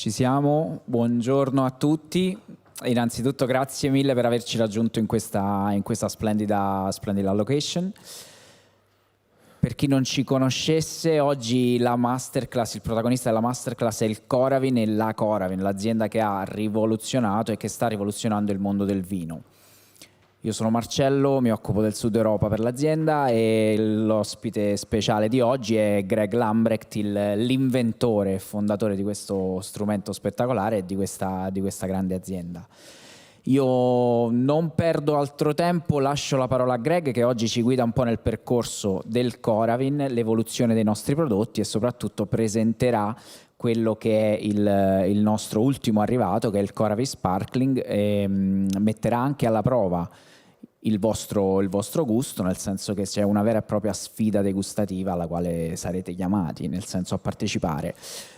Ci siamo, buongiorno a tutti. Innanzitutto grazie mille per averci raggiunto in questa splendida location. Per chi non ci conoscesse, oggi la Masterclass, il protagonista della Masterclass è il Coravin e la Coravin, l'azienda che ha rivoluzionato e che sta rivoluzionando il mondo del vino. Io sono Marcello, mi occupo del Sud Europa per l'azienda e l'ospite speciale di oggi è Greg Lambrecht, l'inventore e fondatore di questo strumento spettacolare e di questa grande azienda. Io non perdo altro tempo, lascio la parola a Greg che oggi ci guida un po' nel percorso del Coravin, l'evoluzione dei nostri prodotti e soprattutto presenterà quello che è il nostro ultimo arrivato, che è il Coravin Sparkling, e metterà anche alla prova il vostro gusto, nel senso che c'è una vera e propria sfida degustativa alla quale sarete chiamati, nel senso a partecipare.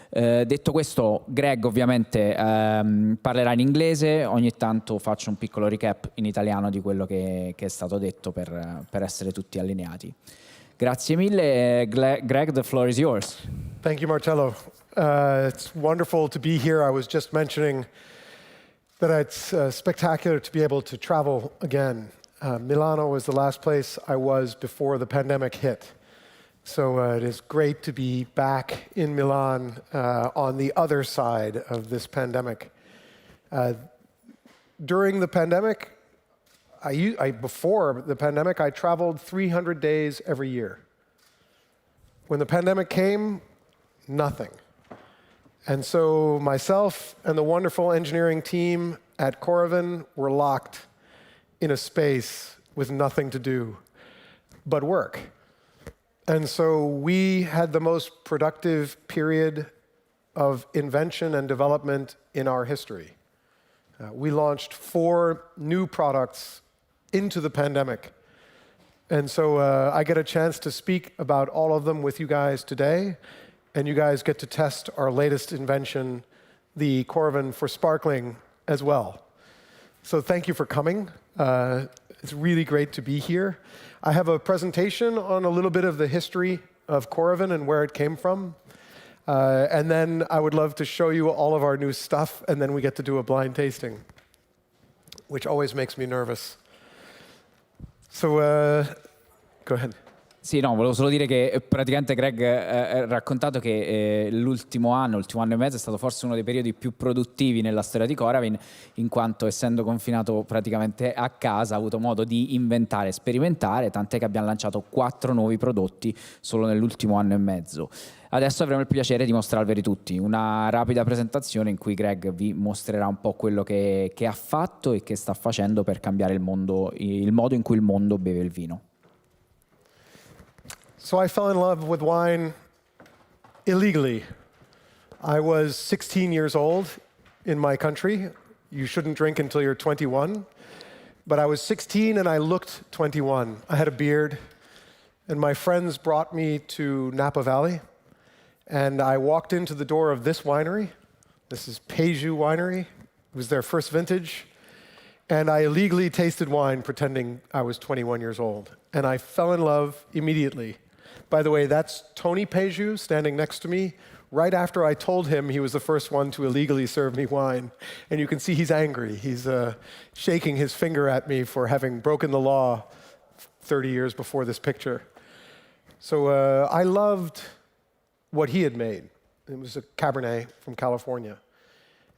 Detto questo, Greg ovviamente parlerà in inglese, ogni tanto faccio un piccolo recap in italiano di quello che è stato detto per essere tutti allineati. Grazie mille, Greg, the floor is yours. Thank you, Marcello. It's wonderful to be here. I was just mentioning that it's spectacular to be able to travel again. Milano was the last place I was before the pandemic hit. So it is great to be back in Milan on the other side of this pandemic. During the pandemic, before the pandemic, I traveled 300 days every year. When the pandemic came, nothing. And so myself and the wonderful engineering team at Coravin were locked in a space with nothing to do but work. And so we had the most productive period of invention and development in our history. We launched 4 new products into the pandemic. And so I get a chance to speak about all of them with you guys today. And you guys get to test our latest invention, the Coravin for Sparkling, as well. So thank you for coming. It's really great to be here. I have a presentation on a little bit of the history of Coravin and where it came from. And then I would love to show you all of our new stuff, and then we get to do a blind tasting, which always makes me nervous. So, go ahead. Sì, no, volevo solo dire che praticamente Greg ha raccontato che l'ultimo anno e mezzo è stato forse uno dei periodi più produttivi nella storia di Coravin, in quanto essendo confinato praticamente a casa ha avuto modo di inventare, sperimentare, tant'è che abbiamo lanciato 4 nuovi prodotti solo nell'ultimo anno e mezzo. Adesso avremo il piacere di mostrarveli tutti, una rapida presentazione in cui Greg vi mostrerà un po' quello che ha fatto e che sta facendo per cambiare il modo in cui il mondo beve il vino. So I fell in love with wine illegally. I was 16 years old in my country. You shouldn't drink until you're 21. But I was 16 and I looked 21. I had a beard. And my friends brought me to Napa Valley. And I walked into the door of this winery. This is Peju Winery. It was their first vintage. And I illegally tasted wine pretending I was 21 years old. And I fell in love immediately. By the way, that's Tony Peju standing next to me, right after I told him he was the first one to illegally serve me wine. And you can see he's angry. He's shaking his finger at me for having broken the law 30 years before this picture. So I loved what he had made. It was a Cabernet from California.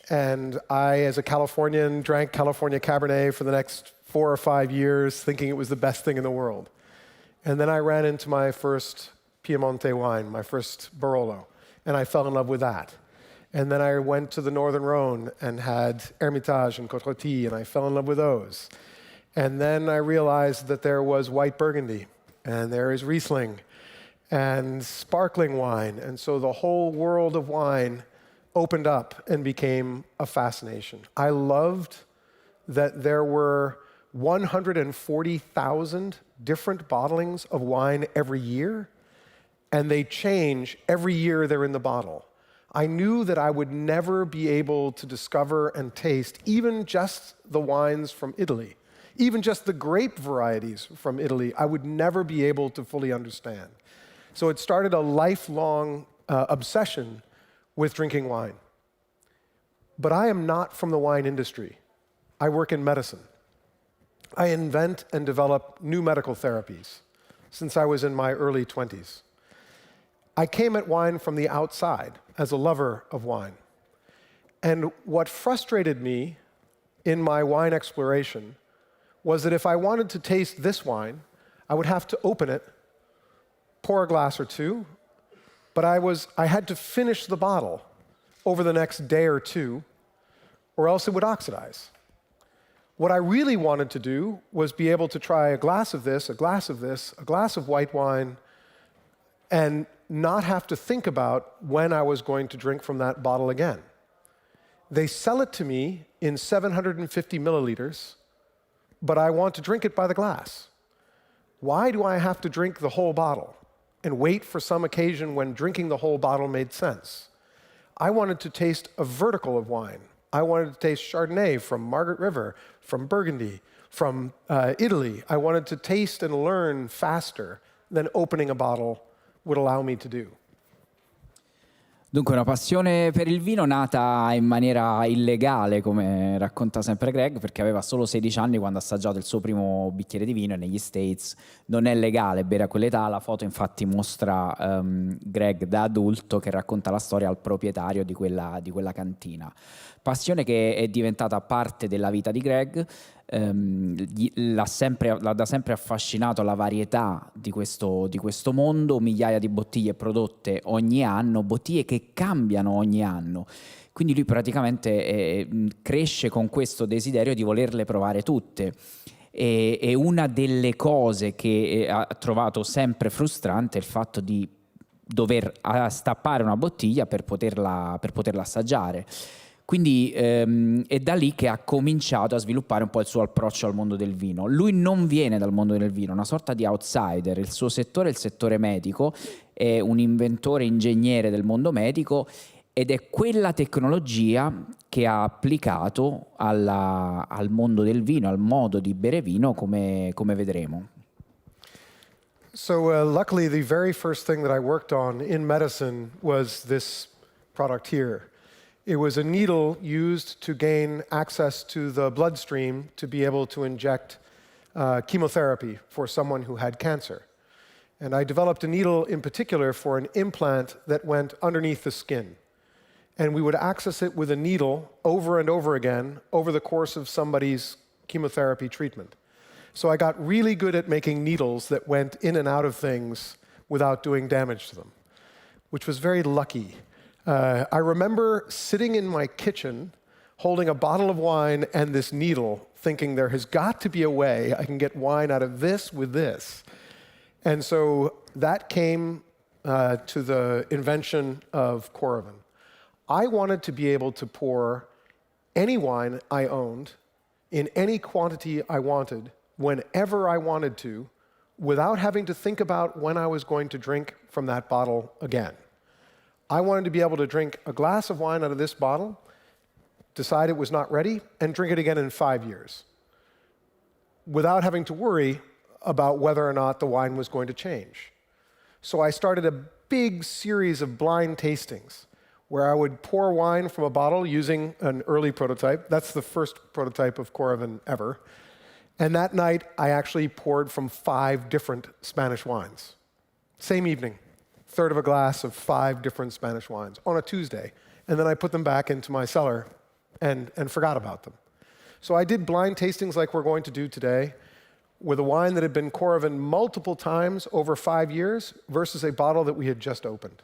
And I, as a Californian, drank California Cabernet for the next 4 or 5 years, thinking it was the best thing in the world. And then I ran into my first Piemonte wine, my first Barolo, and I fell in love with that. And then I went to the Northern Rhone and had Hermitage and Côte-Rôtie, and I fell in love with those. And then I realized that there was white Burgundy, and there is Riesling, and sparkling wine. And so the whole world of wine opened up and became a fascination. I loved that there were 140,000 different bottlings of wine every year, and they change every year they're in the bottle. I knew that I would never be able to discover and taste even just the wines from Italy, even just the grape varieties from Italy, I would never be able to fully understand. So it started a lifelong obsession with drinking wine. But I am not from the wine industry. I work in medicine. I invent and develop new medical therapies since I was in my early 20s. I came at wine from the outside as a lover of wine. And what frustrated me in my wine exploration was that if I wanted to taste this wine, I would have to open it, pour a glass or two, but I had to finish the bottle over the next day or two, or else it would oxidize. What I really wanted to do was be able to try a glass of this, a glass of this, a glass of white wine, and not have to think about when I was going to drink from that bottle again. They sell it to me in 750 milliliters, but I want to drink it by the glass. Why do I have to drink the whole bottle and wait for some occasion when drinking the whole bottle made sense? I wanted to taste a vertical of wine. I wanted to taste Chardonnay from Margaret River, from Burgundy, from Italy. I wanted to taste and learn faster than opening a bottle would allow me to do. Dunque una passione per il vino nata in maniera illegale, come racconta sempre Greg, perché aveva solo 16 anni quando ha assaggiato il suo primo bicchiere di vino e negli States non è legale bere a quell'età. La foto infatti mostra Greg da adulto che racconta la storia al proprietario di quella cantina. Passione che è diventata parte della vita di Greg. L'ha da sempre affascinato la varietà di questo mondo, migliaia di bottiglie prodotte ogni anno, bottiglie che cambiano ogni anno. Quindi lui praticamente cresce con questo desiderio di volerle provare tutte. E una delle cose che ha trovato sempre frustrante è il fatto di dover stappare una bottiglia per poterla assaggiare. Quindi è da lì che ha cominciato a sviluppare un po' il suo approccio al mondo del vino. Lui non viene dal mondo del vino, una sorta di outsider. Il suo settore è il settore medico, è un inventore ingegnere del mondo medico ed è quella tecnologia che ha applicato al mondo del vino, al modo di bere vino, come vedremo. So luckily, the very first thing that I worked on in medicine was this product here. It was a needle used to gain access to the bloodstream to be able to inject chemotherapy for someone who had cancer. And I developed a needle in particular for an implant that went underneath the skin. And we would access it with a needle over and over again over the course of somebody's chemotherapy treatment. So I got really good at making needles that went in and out of things without doing damage to them, which was very lucky. I remember sitting in my kitchen holding a bottle of wine and this needle, thinking there has got to be a way I can get wine out of this with this. And so that came to the invention of Coravin. I wanted to be able to pour any wine I owned in any quantity I wanted, whenever I wanted to, without having to think about when I was going to drink from that bottle again. I wanted to be able to drink a glass of wine out of this bottle, decide it was not ready, and drink it again in 5 years, without having to worry about whether or not the wine was going to change. So I started a big series of blind tastings where I would pour wine from a bottle using an early prototype. That's the first prototype of Coravin ever. And that night, I actually poured from 5 different Spanish wines. Same evening. Third of a glass of 5 different Spanish wines on a Tuesday. And then I put them back into my cellar and forgot about them. So I did blind tastings like we're going to do today with a wine that had been Coravin multiple times over 5 years versus a bottle that we had just opened.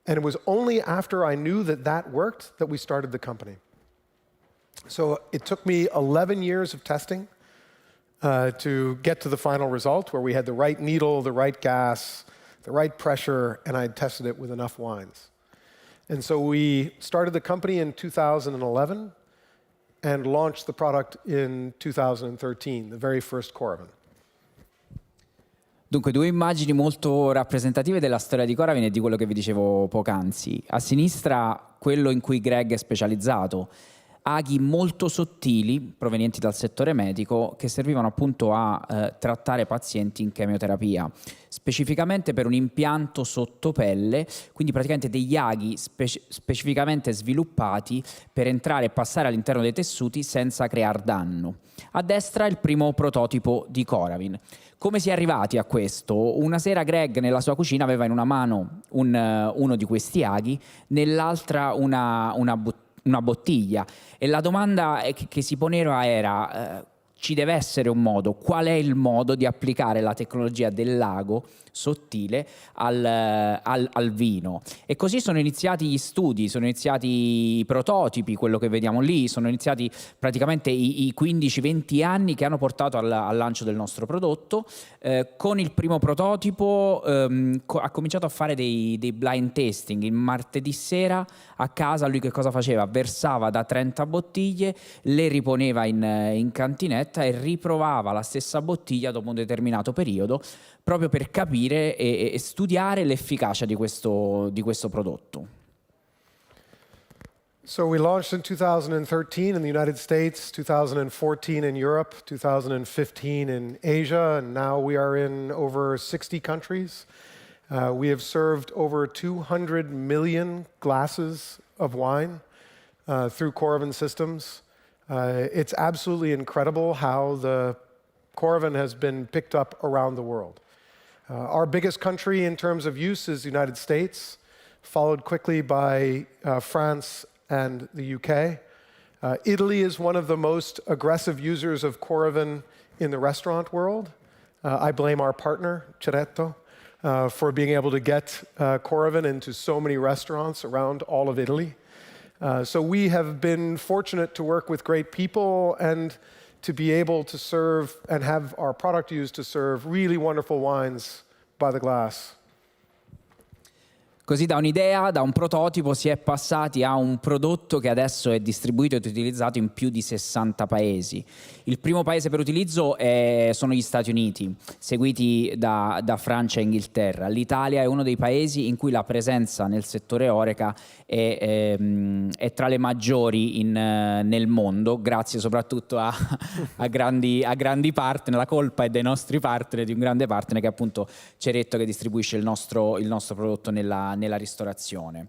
And it was only after I knew that that worked that we started the company. So it took me 11 years of testing to get to the final result where we had the right needle, the right gas, the right pressure, and I tested it with enough wines. And so we started the company in 2011 and launched the product in 2013, the very first Coravin. Dunque, 2 immagini molto rappresentative della storia di Coravin e di quello che vi dicevo poc'anzi. A sinistra quello in cui Greg è specializzato. aghi molto sottili provenienti dal settore medico che servivano appunto a trattare pazienti in chemioterapia, specificamente per un impianto sottopelle, quindi praticamente degli aghi specificamente sviluppati per entrare e passare all'interno dei tessuti senza creare danno. A destra il primo prototipo di Coravin. Come si è arrivati a questo? Una sera Greg nella sua cucina aveva in una mano uno di questi aghi, nell'altra una bottiglia, e la domanda che si poneva era ci deve essere un modo, qual è il modo di applicare la tecnologia dell'ago sottile al vino? E così sono iniziati gli studi, sono iniziati i prototipi, quello che vediamo lì, sono iniziati praticamente i 15-20 anni che hanno portato al lancio del nostro prodotto. Con il primo prototipo ha cominciato a fare dei blind tasting. Il martedì sera a casa lui che cosa faceva? Versava da 30 bottiglie, le riponeva in cantinetta e riprovava la stessa bottiglia dopo un determinato periodo, proprio per capire e studiare l'efficacia di questo prodotto. So we launched in 2013 in the United States, 2014 in Europe, 2015 in Asia, and now we are in over 60 countries. We have served over 200 million glasses of wine through Coravin systems. It's absolutely incredible how the Coravin has been picked up around the world. Our biggest country in terms of use is the United States, followed quickly by France and the UK. Italy is one of the most aggressive users of Coravin in the restaurant world. I blame our partner, Ceretto, for being able to get Coravin into so many restaurants around all of Italy. So we have been fortunate to work with great people and to be able to serve and have our product used to serve really wonderful wines by the glass. Così da un'idea, da un prototipo, si è passati a un prodotto che adesso è distribuito ed utilizzato in più di 60 paesi. Il primo paese per utilizzo sono gli Stati Uniti, seguiti da Francia e Inghilterra. L'Italia è uno dei paesi in cui la presenza nel settore Horeca è tra le maggiori nel mondo, grazie soprattutto a grandi partner. La colpa è dei nostri partner, di un grande partner che è appunto Ceretto, che distribuisce il nostro prodotto nella ristorazione.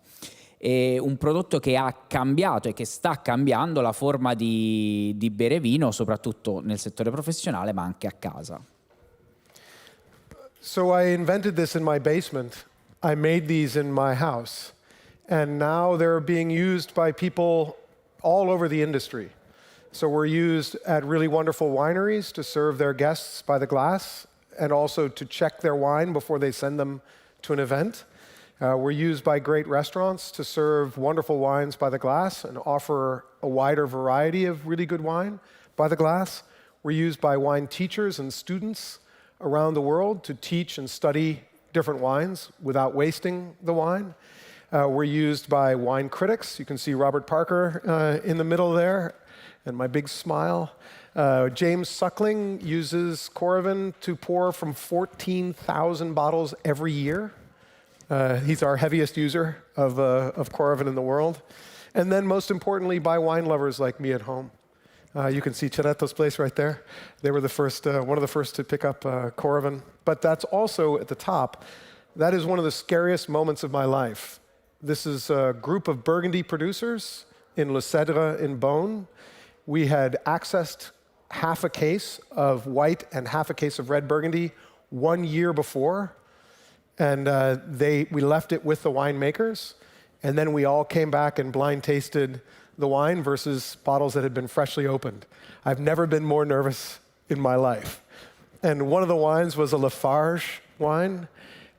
È un prodotto che ha cambiato e che sta cambiando la forma di bere vino, soprattutto nel settore professionale, ma anche a casa. So I invented this in my basement. I made these in my house. And now they're being used by people all over the industry. So we're used at really wonderful wineries to serve their guests by the glass and also to check their wine before they send them to an event. We're used by great restaurants to serve wonderful wines by the glass and offer a wider variety of really good wine by the glass. We're used by wine teachers and students around the world to teach and study different wines without wasting the wine. We're used by wine critics. You can see Robert Parker in the middle there, and my big smile. James Suckling uses Coravin to pour from 14,000 bottles every year. He's our heaviest user of Coravin in the world. And then most importantly, by wine lovers like me at home. You can see Ceretto's place right there. They were the first, one of the first to pick up Coravin. But that's also at the top. That is one of the scariest moments of my life. This is a group of Burgundy producers in Le Cèdre in Beaune. We had accessed half a case of white and half a case of red Burgundy 1 year before. And we left it with the winemakers, and then we all came back and blind tasted the wine versus bottles that had been freshly opened. I've never been more nervous in my life. And one of the wines was a Lafarge wine,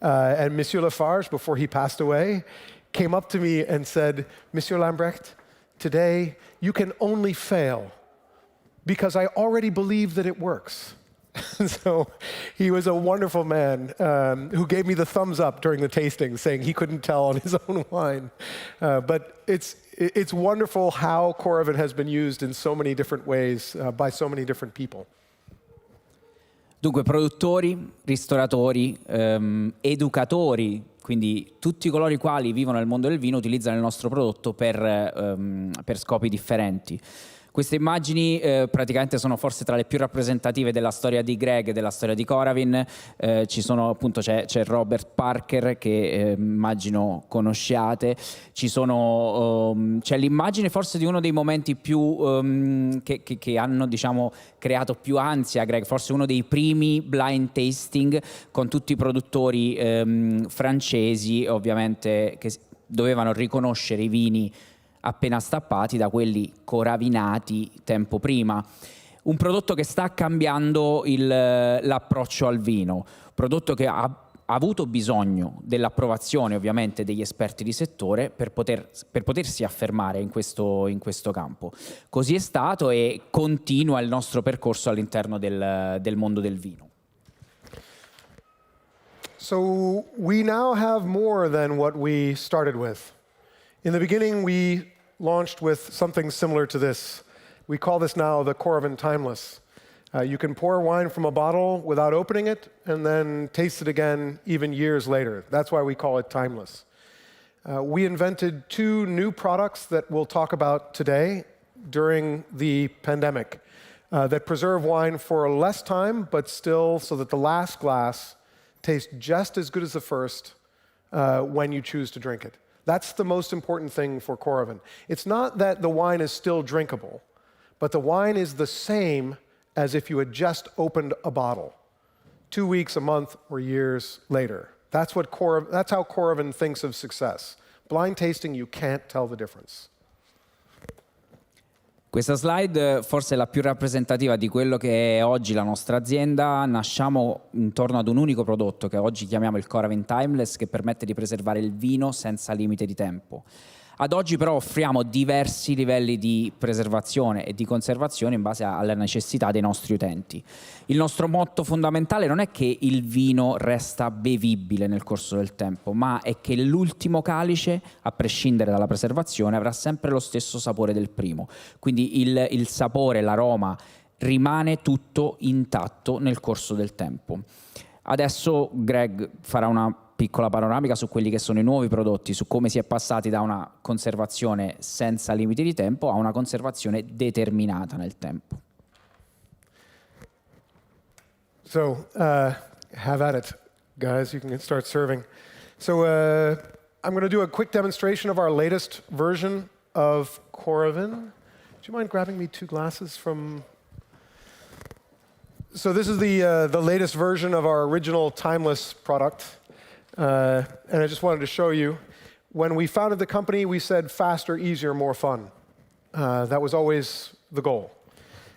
and Monsieur Lafarge, before he passed away, came up to me and said, "Monsieur Lambrecht, today you can only fail because I already believe that it works." So he was a wonderful man who gave me the thumbs up during the tasting, saying he couldn't tell on his own wine. But it's wonderful how Coravin has been used in so many different ways by so many different people. Dunque, produttori, ristoratori, educatori quindi tutti coloro i quali vivono nel mondo del vino utilizzano il nostro prodotto per scopi differenti. Queste immagini praticamente sono forse tra le più rappresentative della storia di Greg, della storia di Coravin. Ci sono appunto, c'è Robert Parker che immagino conosciate, c'è l'immagine forse di uno dei momenti più che hanno, diciamo, creato più ansia a Greg, forse uno dei primi blind tasting con tutti i produttori francesi, ovviamente, che dovevano riconoscere i vini appena stappati da quelli coravinati tempo prima. Un prodotto che sta cambiando l'approccio al vino, prodotto che ha avuto bisogno dell'approvazione ovviamente degli esperti di settore per potersi affermare in questo campo. Così è stato e continua il nostro percorso all'interno del mondo del vino. So we now have more than what we started with. In the beginning, we launched with something similar to this. We call this now the Coravin Timeless. You can pour wine from a bottle without opening it and then taste it again even years later. That's why we call it timeless. We invented 2 new products that we'll talk about today during the pandemic that preserve wine for less time, but still so that the last glass tastes just as good as the first when you choose to drink it. That's the most important thing for Coravin. It's not that the wine is still drinkable, but the wine is the same as if you had just opened a bottle 2 weeks, a month, or years later. That's how Coravin thinks of success. Blind tasting, you can't tell the difference. Questa slide forse è la più rappresentativa di quello che è oggi la nostra azienda. Nasciamo intorno ad un unico prodotto che oggi chiamiamo il Coravin Timeless, che permette di preservare il vino senza limite di tempo. Ad oggi però offriamo diversi livelli di preservazione e di conservazione in base alle necessità dei nostri utenti. Il nostro motto fondamentale non è che il vino resta bevibile nel corso del tempo, ma è che l'ultimo calice, a prescindere dalla preservazione, avrà sempre lo stesso sapore del primo. Quindi il sapore, l'aroma rimane tutto intatto nel corso del tempo. Adesso Greg farà una piccola panoramica su quelli che sono i nuovi prodotti, su come si è passati da una conservazione senza limiti di tempo a una conservazione determinata nel tempo. So, have at it, guys. You can start serving. So, I'm going to do a quick demonstration of our latest version of Coravin. Do you mind grabbing me 2 glasses from... So this is the latest version of our original timeless product. And I just wanted to show you, when we founded the company, we said faster, easier, more fun. That was always the goal.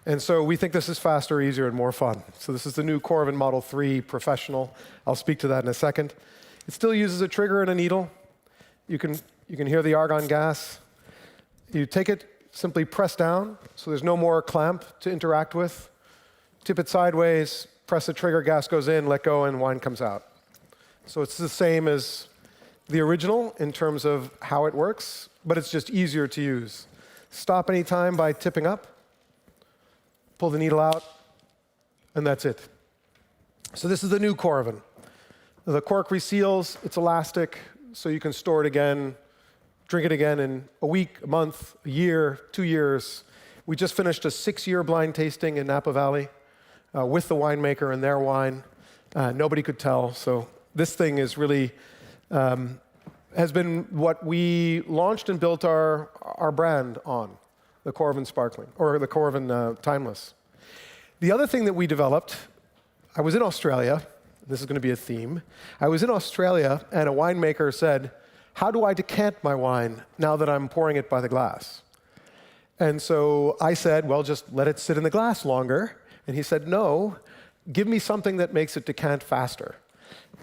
And so we think this is faster, easier, and more fun. So this is the new Coravin Model 3 Professional. I'll speak to that in a second. It still uses a trigger and a needle. You can hear the argon gas. You take it, simply press down, so there's no more clamp to interact with. Tip it sideways, press the trigger, gas goes in, let go, and wine comes out. So it's the same as the original in terms of how it works, but it's just easier to use. Stop any time by tipping up, pull the needle out, and that's it. So this is the new Coravin. The cork reseals, it's elastic, so you can store it again, drink it again in a week, a month, a year, 2 years. We just finished a 6-year blind tasting in Napa Valley with the winemaker and their wine. Nobody could tell, so this thing is really, has been what we launched and built our brand on, the Coravin Sparkling, or the Coravin Timeless. The other thing that we developed, I was in Australia, this is going to be a theme. I was in Australia and a winemaker said, how do I decant my wine now that I'm pouring it by the glass? And so I said, well, just let it sit in the glass longer. And he said, no, give me something that makes it decant faster.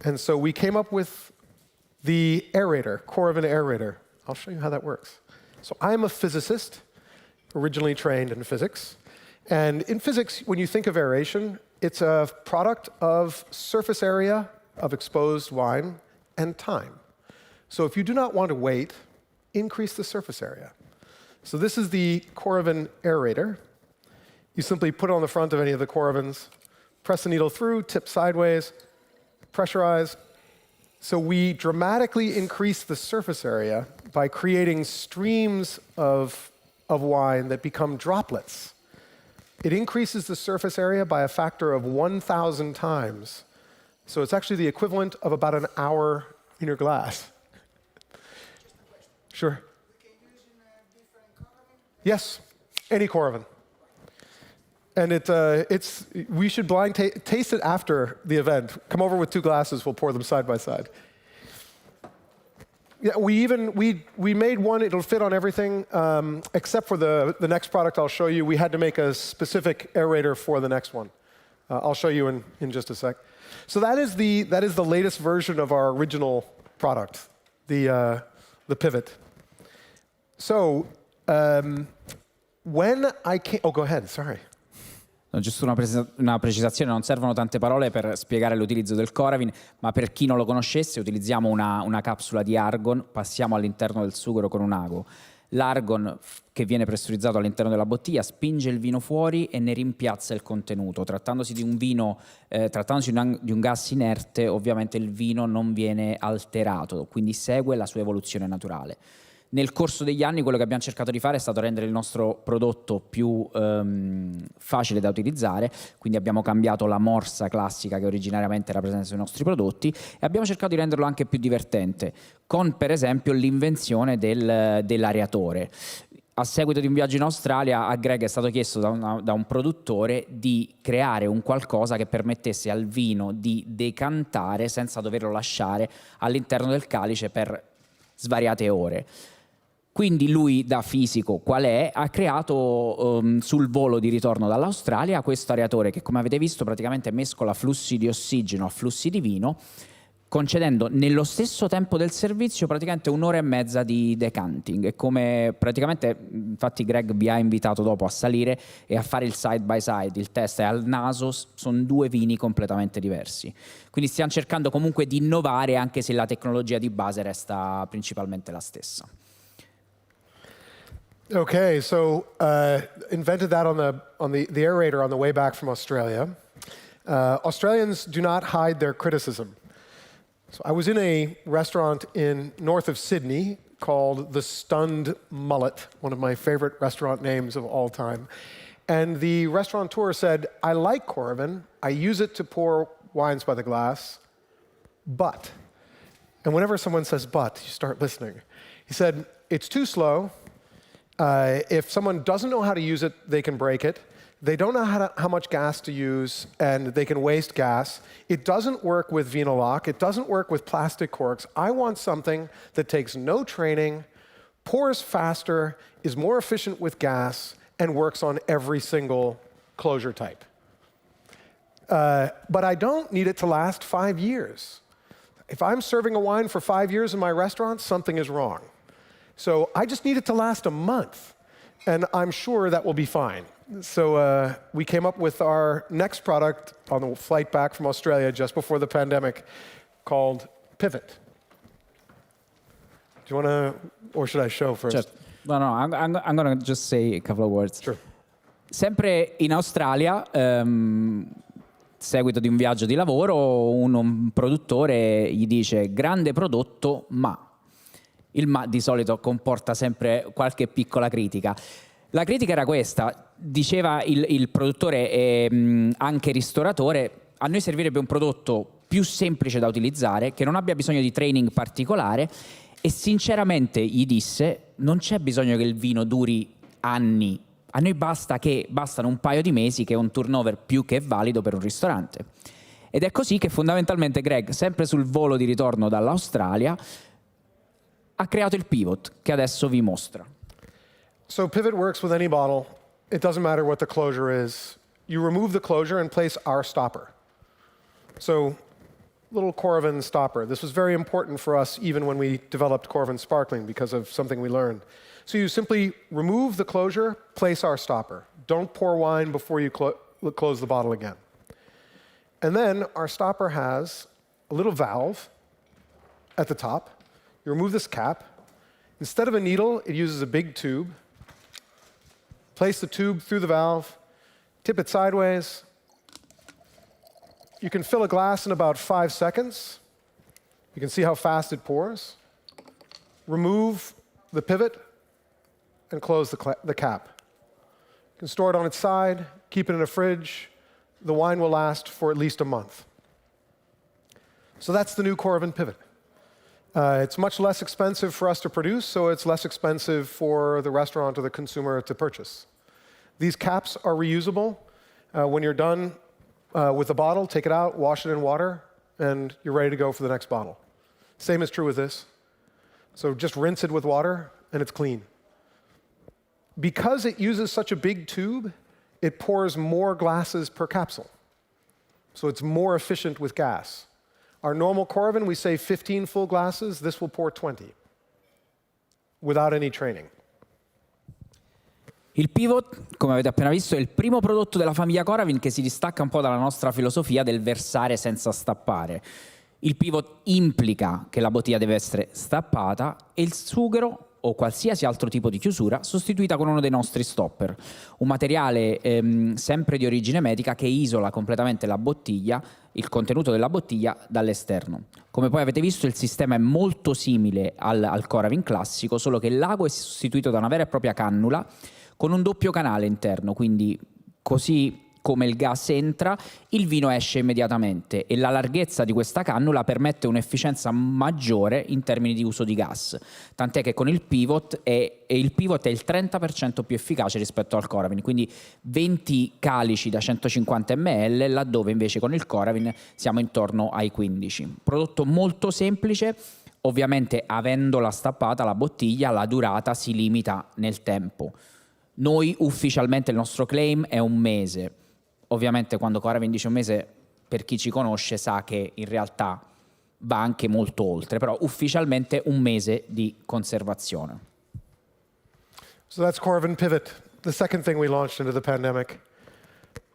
And so we came up with the aerator, Coravin aerator. I'll show you how that works. So I'm a physicist, originally trained in physics. And in physics, when you think of aeration, it's a product of surface area of exposed wine and time. So if you do not want to wait, increase the surface area. So this is the Coravin aerator. You simply put it on the front of any of the Coravins, press the needle through, tip sideways, pressurize, So we dramatically increase the surface area by creating streams of wine that become droplets. It increases the surface area by a factor of 1,000 times. So it's actually the equivalent of about an hour in your glass. Sure. Yes, any Coravin. And we should blind taste it after the event. Come over with 2 glasses, we'll pour them side by side. Yeah, we made one, it'll fit on everything, except for the next product I'll show you. We had to make a specific aerator for the next one. I'll show you in just a sec. So that is the latest version of our original product, the Pivot. So when I came, oh, go ahead, sorry. No, giusto una precisazione, non servono tante parole per spiegare l'utilizzo del Coravin, ma per chi non lo conoscesse utilizziamo una capsula di argon, passiamo all'interno del sughero con un ago. L'argon che viene pressurizzato all'interno della bottiglia spinge il vino fuori e ne rimpiazza il contenuto. Trattandosi di un vino, di un gas inerte, ovviamente il vino non viene alterato, quindi segue la sua evoluzione naturale. Nel corso degli anni quello che abbiamo cercato di fare è stato rendere il nostro prodotto più facile da utilizzare, quindi abbiamo cambiato la morsa classica che originariamente era presente sui nostri prodotti e abbiamo cercato di renderlo anche più divertente, con per esempio l'invenzione dell'areatore. A seguito di un viaggio in Australia a Greg è stato chiesto da un produttore di creare un qualcosa che permettesse al vino di decantare senza doverlo lasciare all'interno del calice per svariate ore. Quindi lui, da fisico qual è, ha creato sul volo di ritorno dall'Australia questo areatore che, come avete visto, praticamente mescola flussi di ossigeno a flussi di vino, concedendo nello stesso tempo del servizio praticamente 1 ora e mezza di decanting. E come praticamente, infatti Greg vi ha invitato dopo a salire e a fare il side by side, il test è al naso, sono 2 vini completamente diversi. Quindi stiamo cercando comunque di innovare anche se la tecnologia di base resta principalmente la stessa. Okay, so invented that on the aerator on the way back from Australia. Australians do not hide their criticism. So I was in a restaurant in north of Sydney called the Stunned Mullet, one of my favorite restaurant names of all time. And the restaurateur said, I like Coravin, I use it to pour wines by the glass, but, and whenever someone says but, you start listening. He said, it's too slow. If someone doesn't know how to use it, they can break it. They don't know how much gas to use, and they can waste gas. It doesn't work with Vinolock. It doesn't work with plastic corks. I want something that takes no training, pours faster, is more efficient with gas, and works on every single closure type. But I don't need it to last 5 years. If I'm serving a wine for 5 years in my restaurant, something is wrong. So I just need it to last a month, and I'm sure that will be fine. So we came up with our next product on the flight back from Australia just before the pandemic called Pivot. Do you want to, or should I show first? No, I'm going to just say a couple of words. Sure. Sempre in Australia, seguito di un viaggio di lavoro, un produttore gli dice grande prodotto, ma il ma di solito comporta sempre qualche piccola critica. La critica era questa, diceva il produttore e anche ristoratore, a noi servirebbe un prodotto più semplice da utilizzare, che non abbia bisogno di training particolare e sinceramente gli disse non c'è bisogno che il vino duri anni, a noi bastano un paio di mesi che è un turnover più che valido per un ristorante. Ed è così che fondamentalmente Greg, sempre sul volo di ritorno dall'Australia, ha creato il Pivot, che adesso vi mostra. So Pivot works with any bottle. It doesn't matter what the closure is. You remove the closure and place our stopper. So little Coravin stopper. This was very important for us even when we developed Coravin Sparkling because of something we learned. So you simply remove the closure, place our stopper. Don't pour wine before you close the bottle again. And then our stopper has a little valve at the top. You remove this cap. Instead of a needle, it uses a big tube. Place the tube through the valve, tip it sideways. You can fill a glass in about 5 seconds. You can see how fast it pours. Remove the pivot and close the cap. You can store it on its side, keep it in a fridge. The wine will last for at least a month. So that's the new Coravin pivot. It's much less expensive for us to produce, so it's less expensive for the restaurant or the consumer to purchase. These caps are reusable. When you're done with the bottle, take it out, wash it in water, and you're ready to go for the next bottle. Same is true with this. So just rinse it with water, and it's clean. Because it uses such a big tube, it pours more glasses per capsule. So it's more efficient with gas. Our normal Coravin, we say 15 full glasses. This will pour 20 without any training. Il Pivot, come avete appena visto, è il primo prodotto della famiglia Coravin che si distacca un po' dalla nostra filosofia del versare senza stappare. Il Pivot implica che la bottiglia deve essere stappata e il sughero o qualsiasi altro tipo di chiusura sostituita con uno dei nostri stopper, un materiale sempre di origine medica che isola completamente la bottiglia, il contenuto della bottiglia dall'esterno. Come poi avete visto, il sistema è molto simile al Coravin classico, solo che l'ago è sostituito da una vera e propria cannula con un doppio canale interno, quindi così come il gas entra, il vino esce immediatamente e la larghezza di questa cannula permette un'efficienza maggiore in termini di uso di gas, tant'è che con il Pivot è il 30% più efficace rispetto al Coravin, quindi 20 calici da 150 ml, laddove invece con il Coravin siamo intorno ai 15. Prodotto molto semplice, ovviamente avendola stappata la bottiglia, la durata si limita nel tempo. Noi ufficialmente il nostro claim è un mese. Ovviamente quando Coravin dice un mese, per chi ci conosce sa che in realtà va anche molto oltre, però ufficialmente un mese di conservazione. So that's Coravin Pivot, the second thing we launched into the pandemic.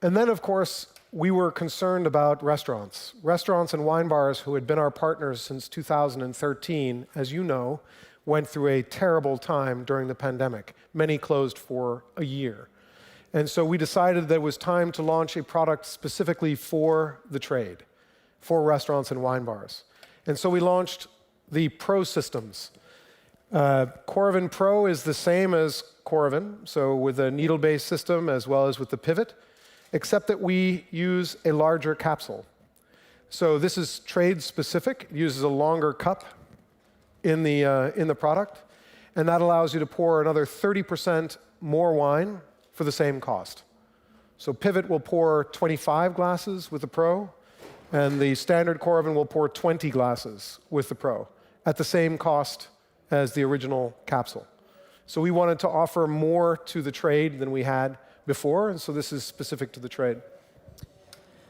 And then, of course, we were concerned about restaurants. Restaurants and wine bars who had been our partners since 2013, as you know, went through a terrible time during the pandemic. Many closed for a year. And so we decided that it was time to launch a product specifically for the trade, for restaurants and wine bars. And so we launched the Pro systems. Coravin Pro is the same as Coravin, so with a needle-based system as well as with the pivot, except that we use a larger capsule. So this is trade-specific. It uses a longer cup in the product, and that allows you to pour another 30% more wine for the same cost. So Pivot will pour 25 glasses with the Pro, and the standard Coravin will pour 20 glasses with the Pro at the same cost as the original capsule. So we wanted to offer more to the trade than we had before, and so this is specific to the trade.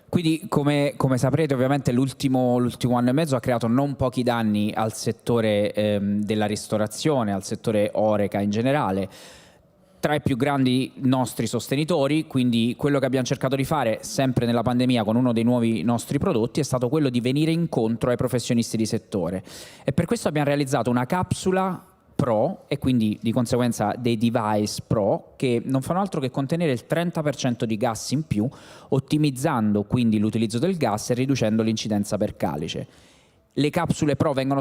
Quindi, come saprete, ovviamente l'ultimo anno e mezzo ha creato non pochi danni al settore della ristorazione, al settore Horeca in generale. Tra i più grandi nostri sostenitori, quindi quello che abbiamo cercato di fare sempre nella pandemia con uno dei nuovi nostri prodotti è stato quello di venire incontro ai professionisti di settore, e per questo abbiamo realizzato una capsula Pro e quindi di conseguenza dei device Pro che non fanno altro che contenere il 30% di gas in più, ottimizzando quindi l'utilizzo del gas e riducendo l'incidenza per calice. Le capsule Pro vengono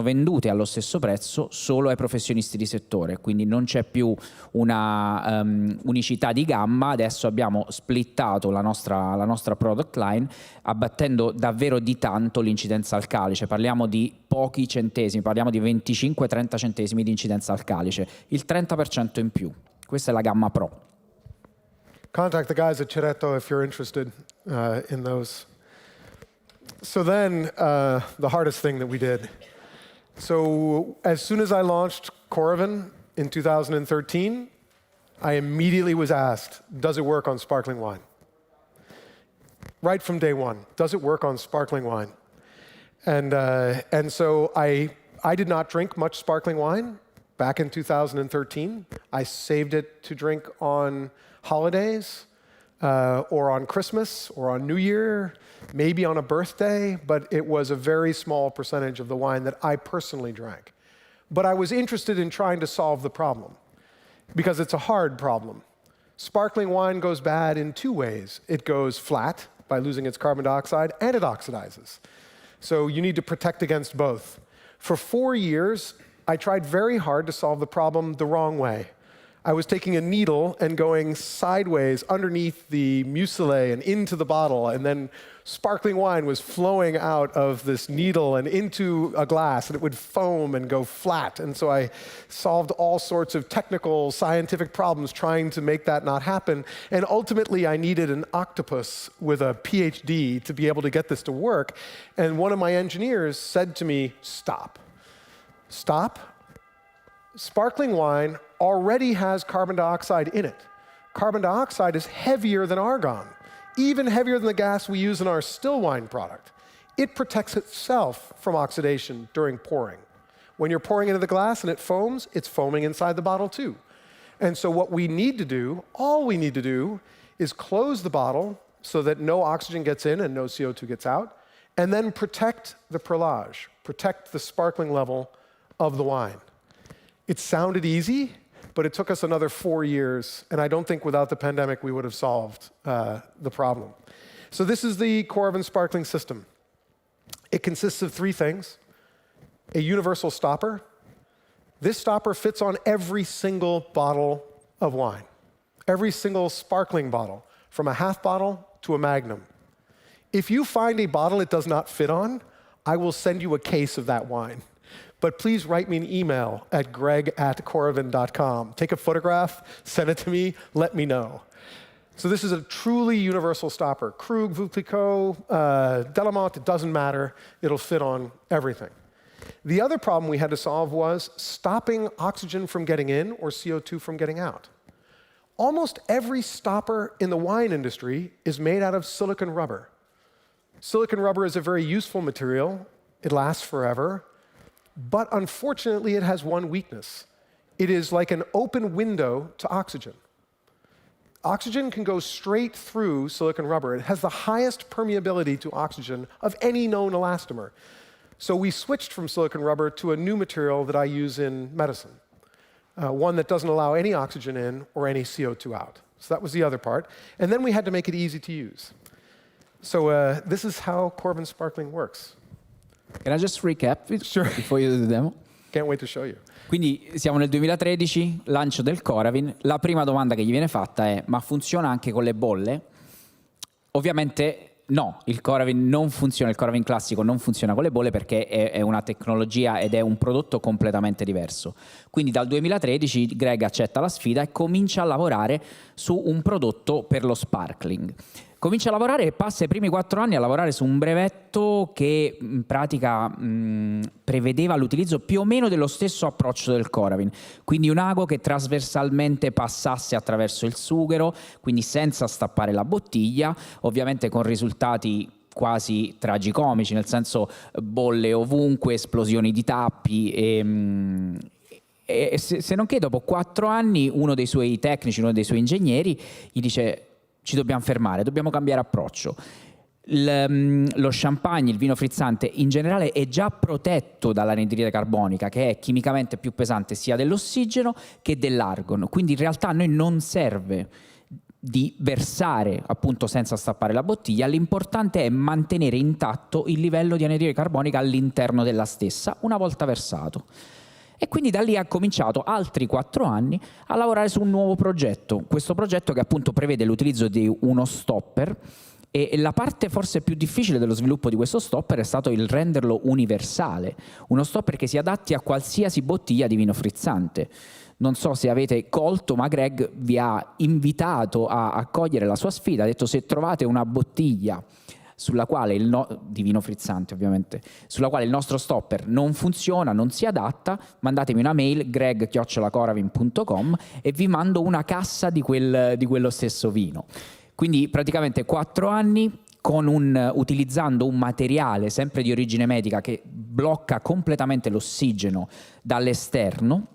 vendute allo stesso prezzo solo ai professionisti di settore, quindi non c'è più una unicità di gamma. Adesso abbiamo splittato la nostra product line, abbattendo davvero di tanto l'incidenza al calice. Parliamo di pochi centesimi, parliamo di 25-30 centesimi di incidenza al calice, il 30% in più. Questa è la gamma Pro. Contact the guys at Ceretto if you're interested in those. So then, the hardest thing that we did. So as soon as I launched Coravin in 2013, I immediately was asked, does it work on sparkling wine? Right from day one, does it work on sparkling wine? And so I did not drink much sparkling wine back in 2013. I saved it to drink on holidays, or on Christmas, or on New Year, maybe on a birthday, but it was a very small percentage of the wine that I personally drank. But I was interested in trying to solve the problem, because it's a hard problem. Sparkling wine goes bad in two ways. It goes flat by losing its carbon dioxide, and it oxidizes. So you need to protect against both. For 4 years, I tried very hard to solve the problem the wrong way. I was taking a needle and going sideways underneath the mucilage and into the bottle, and then sparkling wine was flowing out of this needle and into a glass, and it would foam and go flat. And so I solved all sorts of technical, scientific problems trying to make that not happen. And ultimately, I needed an octopus with a PhD to be able to get this to work. And one of my engineers said to me, "Stop. Stop. Sparkling wine already has carbon dioxide in it. Carbon dioxide is heavier than argon, even heavier than the gas we use in our still wine product. It protects itself from oxidation during pouring. When you're pouring into the glass and it foams, it's foaming inside the bottle too. And so what we need to do, all we need to do, is close the bottle so that no oxygen gets in and no CO2 gets out, and then protect the perlage, protect the sparkling level of the wine." It sounded easy, but it took us another 4 years, and I don't think without the pandemic we would have solved the problem. So this is the Coravin sparkling system. It consists of 3 things: a universal stopper. This stopper fits on every single bottle of wine, every single sparkling bottle, from a half bottle to a magnum. If you find a bottle it does not fit on, I will send you a case of that wine. But please write me an email at greg@coravin.com. Take a photograph, send it to me, let me know. So this is a truly universal stopper. Krug, Veuve Delamont, it doesn't matter. It'll fit on everything. The other problem we had to solve was stopping oxygen from getting in or CO2 from getting out. Almost every stopper in the wine industry is made out of silicon rubber. Silicon rubber is a very useful material. It lasts forever. But unfortunately, it has one weakness. It is like an open window to oxygen. Oxygen can go straight through silicon rubber. It has the highest permeability to oxygen of any known elastomer. So we switched from silicon rubber to a new material that I use in medicine, one that doesn't allow any oxygen in or any CO2 out. So that was the other part. And then we had to make it easy to use. So this is how Coravin Sparkling works. Can I just recap it Sure. before you do the demo? Can't wait to show you. Quindi siamo nel 2013, lancio del Coravin. La prima domanda che gli viene fatta è: ma funziona anche con le bolle? Ovviamente no, il Coravin non funziona, il Coravin classico non funziona con le bolle perché è una tecnologia ed è un prodotto completamente diverso. Quindi dal 2013 Greg accetta la sfida e comincia a lavorare su un prodotto per lo sparkling. Comincia a lavorare e passa i primi 4 anni a lavorare su un brevetto che in pratica prevedeva l'utilizzo più o meno dello stesso approccio del Coravin, quindi un ago che trasversalmente passasse attraverso il sughero, quindi senza stappare la bottiglia, ovviamente con risultati quasi tragicomici, nel senso bolle ovunque, esplosioni di tappi e se non che dopo 4 anni uno dei suoi tecnici, uno dei suoi ingegneri gli dice: ci dobbiamo fermare, dobbiamo cambiare approccio. Lo champagne, il vino frizzante in generale è già protetto dall'anidride carbonica, che è chimicamente più pesante sia dell'ossigeno che dell'argon, quindi in realtà a noi non serve di versare appunto senza stappare la bottiglia, l'importante è mantenere intatto il livello di anidride carbonica all'interno della stessa una volta versato. E quindi da lì ha cominciato altri 4 anni a lavorare su un nuovo progetto, questo progetto che appunto prevede l'utilizzo di uno stopper, e la parte forse più difficile dello sviluppo di questo stopper è stato il renderlo universale, uno stopper che si adatti a qualsiasi bottiglia di vino frizzante. Non so se avete colto, ma Greg vi ha invitato a cogliere la sua sfida, ha detto: se trovate una bottiglia sulla quale di vino frizzante ovviamente, sulla quale il nostro stopper non funziona, non si adatta, mandatemi una mail greg@coravin.com e vi mando una cassa di quello stesso vino. Quindi praticamente 4 anni utilizzando un materiale sempre di origine medica che blocca completamente l'ossigeno dall'esterno,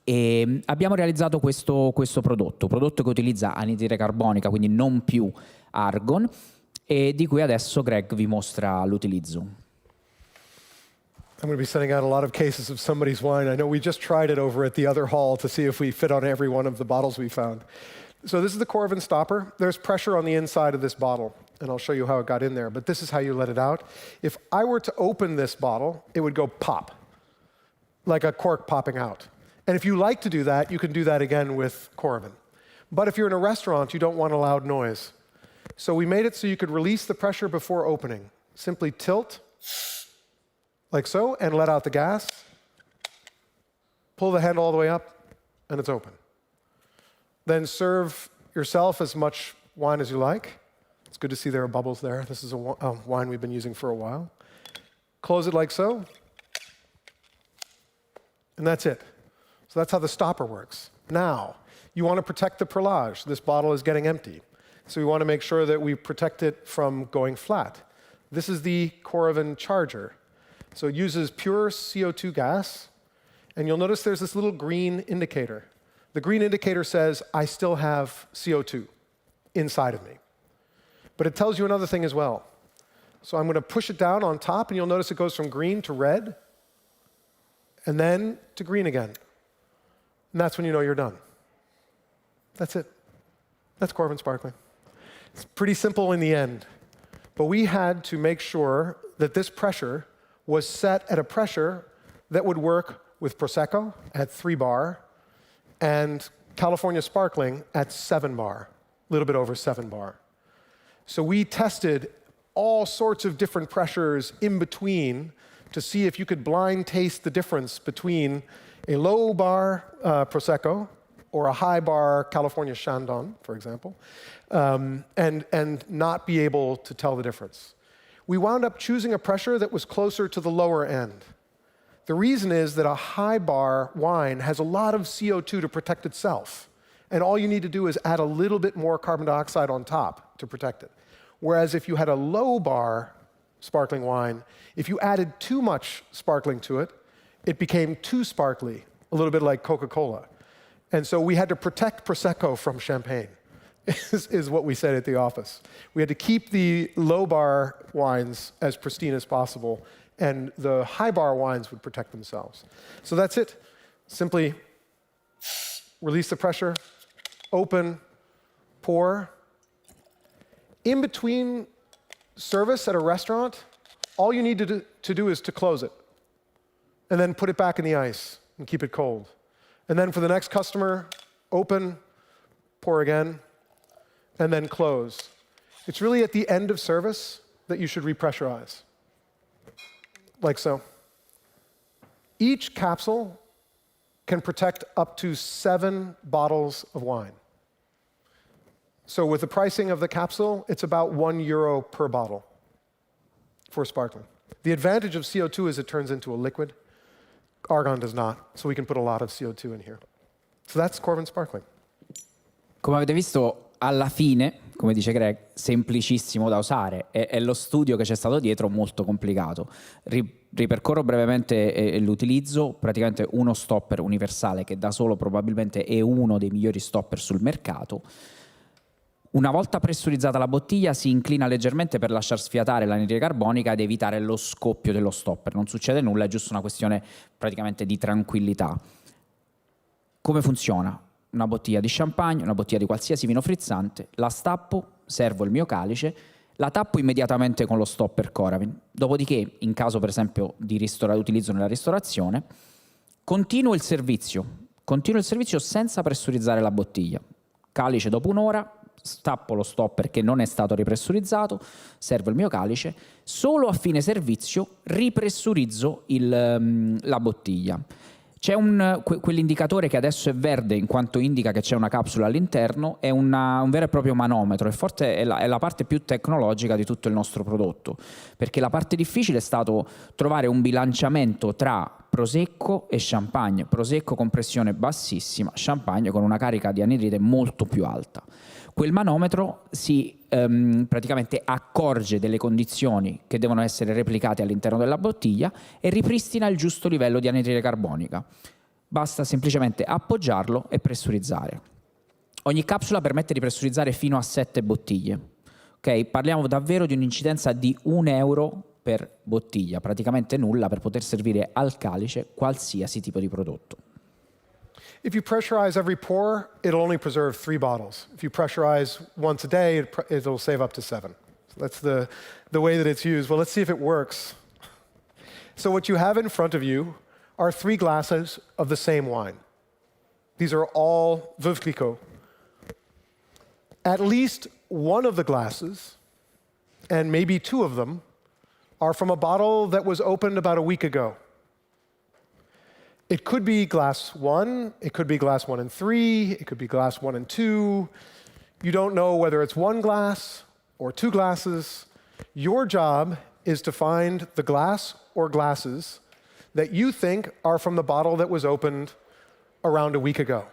e abbiamo realizzato questo prodotto che utilizza anidride carbonica, quindi non più argon, e di cui adesso Greg vi mostra l'utilizzo. I'm going to be sending out a lot of cases of somebody's wine. I know we just tried it over at the other hall to see if we fit on every one of the bottles we found. So this is the Coravin stopper. There's pressure on the inside of this bottle, and I'll show you how it got in there, but this is how you let it out. If I were to open this bottle, it would go pop, like a cork popping out. And if you like to do that, you can do that again with Coravin. But if you're in a restaurant, you don't want a loud noise. So we made it so you could release the pressure before opening. Simply tilt, like so, and let out the gas. Pull the handle all the way up, and it's open. Then serve yourself as much wine as you like. It's good to see there are bubbles there. This is a wine we've been using for a while. Close it like so, and that's it. So that's how the stopper works. Now, you want to protect the perlage. This bottle is getting empty. So we want to make sure that we protect it from going flat. This is the Coravin charger. So it uses pure CO2 gas, and you'll notice there's this little green indicator. The green indicator says, I still have CO2 inside of me. But it tells you another thing as well. So I'm going to push it down on top, and you'll notice it goes from green to red, and then to green again. And that's when you know you're done. That's it. That's Coravin Sparkling. It's pretty simple in the end. But we had to make sure that this pressure was set at a pressure that would work with Prosecco at 3 bar and California Sparkling at 7 bar, a little bit over 7 bar. So we tested all sorts of different pressures in between to see if you could blind taste the difference between a low bar Prosecco or a high bar California Chandon, for example, and not be able to tell the difference. We wound up choosing a pressure that was closer to the lower end. The reason is that a high bar wine has a lot of CO2 to protect itself. And all you need to do is add a little bit more carbon dioxide on top to protect it. Whereas if you had a low bar sparkling wine, if you added too much sparkling to it, it became too sparkly, a little bit like Coca-Cola. And so we had to protect Prosecco from champagne, is what we said at the office. We had to keep the low bar wines as pristine as possible, and the high bar wines would protect themselves. So that's it. Simply release the pressure, open, pour. In between service at a restaurant, all you need to do is to close it, and then put it back in the ice and keep it cold. And then for the next customer, open, pour again, and then close. It's really at the end of service that you should repressurize, like so. Each capsule can protect up to 7 bottles of wine. So with the pricing of the capsule, it's about €1 per bottle for sparkling. The advantage of CO2 is it turns into a liquid. Argon does not, so we can put a lot of CO2 in here. So that's Coravin Sparkling. Come avete visto, alla fine, come dice Greg, semplicissimo da usare. È lo studio che c'è stato dietro molto complicato. Ripercorro brevemente l'utilizzo. Praticamente uno stopper universale che da solo probabilmente è uno dei migliori stopper sul mercato. Una volta pressurizzata la bottiglia si inclina leggermente per lasciar sfiatare l'anidride carbonica ed evitare lo scoppio dello stopper. Non succede nulla, è giusto una questione praticamente di tranquillità. Come funziona? Una bottiglia di champagne, una bottiglia di qualsiasi vino frizzante, la stappo, servo il mio calice, la tappo immediatamente con lo stopper Coravin. Dopodiché, in caso per esempio di utilizzo nella ristorazione, continuo il servizio senza pressurizzare la bottiglia. Calice dopo un'ora, stappo lo stopper che non è stato ripressurizzato, servo il mio calice, solo a fine servizio ripressurizzo la bottiglia. C'è quell'indicatore che adesso è verde in quanto indica che c'è una capsula all'interno, è un vero e proprio manometro e forse è la parte più tecnologica di tutto il nostro prodotto, perché la parte difficile è stato trovare un bilanciamento tra prosecco e champagne, prosecco con pressione bassissima, champagne con una carica di anidride molto più alta. Quel manometro si praticamente accorge delle condizioni che devono essere replicate all'interno della bottiglia e ripristina il giusto livello di anidride carbonica. Basta semplicemente appoggiarlo e pressurizzare. Ogni capsula permette di pressurizzare fino a 7 bottiglie. Okay? Parliamo davvero di un'incidenza di €1 per bottiglia, praticamente nulla per poter servire al calice qualsiasi tipo di prodotto. If you pressurize every pour, it'll only preserve 3 bottles. If you pressurize once a day, it'll save up to 7. So that's the way that it's used. Well, let's see if it works. So what you have in front of you are 3 glasses of the same wine. These are all Veuve Clicquot. At least one of the glasses, and maybe 2 of them, are from a bottle that was opened about a week ago. It could be glass 1, it could be glass 1 and 3, it could be glass 1 and 2. You don't know whether it's 1 glass or 2 glasses. Your job is to find the glass or glasses that you think are from the bottle that was opened around a week ago.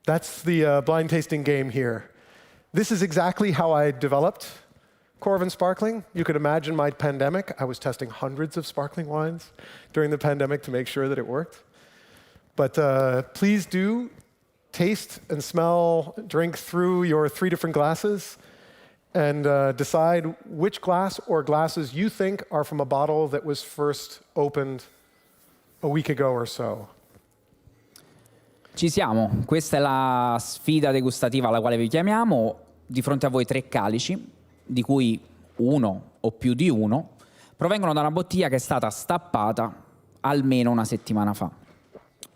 That's the blind tasting game here. This is exactly how I developed Coravin Sparkling. You could imagine my pandemic. I was testing hundreds of sparkling wines during the pandemic to make sure that it worked. But please do taste and smell, drink through your 3 different glasses, and decide which glass or glasses you think are from a bottle that was first opened a week ago or so. Ci siamo, questa è la sfida degustativa alla quale vi chiamiamo. Di fronte a voi 3 calici, di cui 1 o più di 1 provengono da una bottiglia che è stata stappata almeno una settimana fa.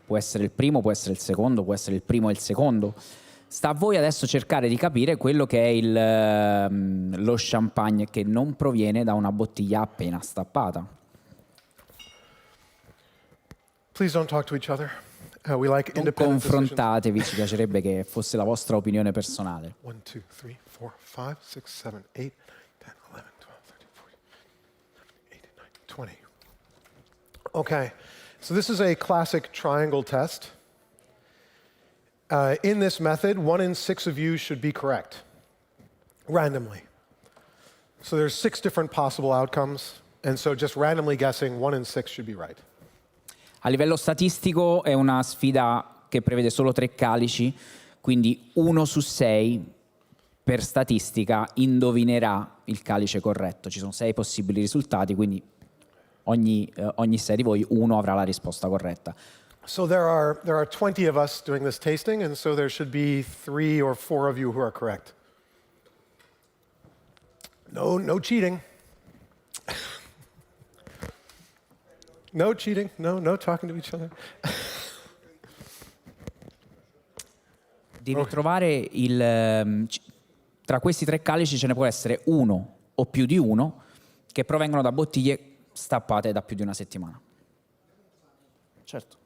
Può essere il primo, può essere il secondo, può essere il primo e il secondo. Sta a voi adesso cercare di capire quello che è lo champagne che non proviene da una bottiglia appena stappata. Please don't talk to each other. We like Non independent decisions. confrontatevi, ci piacerebbe che fosse la vostra opinione personale. 1, 2, 3, 4, 5, 6, 7, 8, 10, 11, 12, 13, 14, 18, 19, 20. Okay, so this is a classic triangle test. In this method, 1 in 6 of you should be correct, randomly. So there's 6 different possible outcomes, and so just randomly guessing, 1 in 6 should be right. A livello statistico è una sfida che prevede solo 3 calici, quindi 1 su 6 per statistica indovinerà il calice corretto. Ci sono 6 possibili risultati, quindi ogni 6 di voi 1 avrà la risposta corretta. So there are 20 of us doing this tasting, and so there should be 3 or 4 of you who are correct. No cheating. No cheating. No talking to each other. Devi trovare tra questi 3 calici ce ne può essere 1 o più di 1 che provengono da bottiglie stappate da più di una settimana. Certo.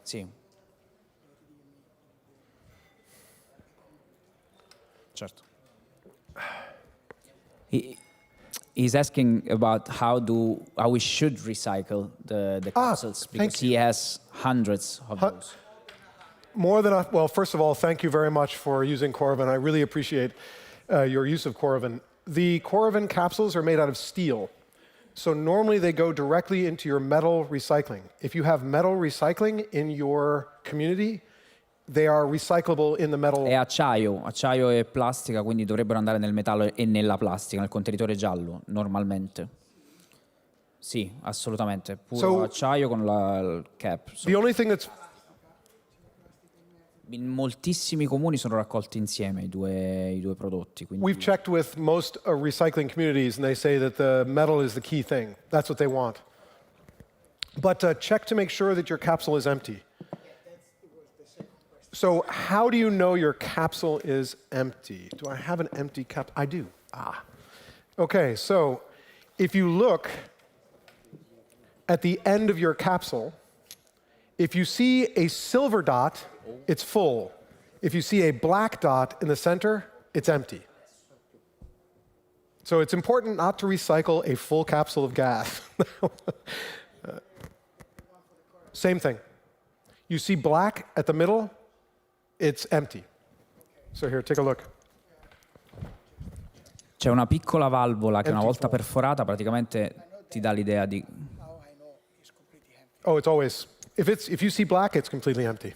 Sì. Certo. He's asking about how we should recycle the capsules because he has hundreds of those. More than well, first of all, thank you very much for using Coravin. I really appreciate your use of Coravin. The Coravin capsules are made out of steel. So normally they go directly into your metal recycling. If you have metal recycling in your community, they are recyclable in the metal. È acciaio e plastica, quindi dovrebbero andare nel metallo e nella plastica, nel contenitore giallo, normalmente. Sì, assolutamente. Puro acciaio con il cap. The only thing that's in moltissimi comuni sono raccolti insieme i due prodotti. Quindi we've checked with most recycling communities, and they say that the metal is the key thing. That's what they want. But check to make sure that your capsule is empty. So how do you know your capsule is empty? Do I have an empty cap? I do. Okay, so if you look at the end of your capsule, if you see a silver dot, it's full. If you see a black dot in the center, it's empty. So it's important not to recycle a full capsule of gas. Same thing. You see black at the middle, it's empty. So here, take a look. C'è una piccola valvola che una volta perforata praticamente ti dà l'idea di... Oh, it's always, if you see black, it's completely empty.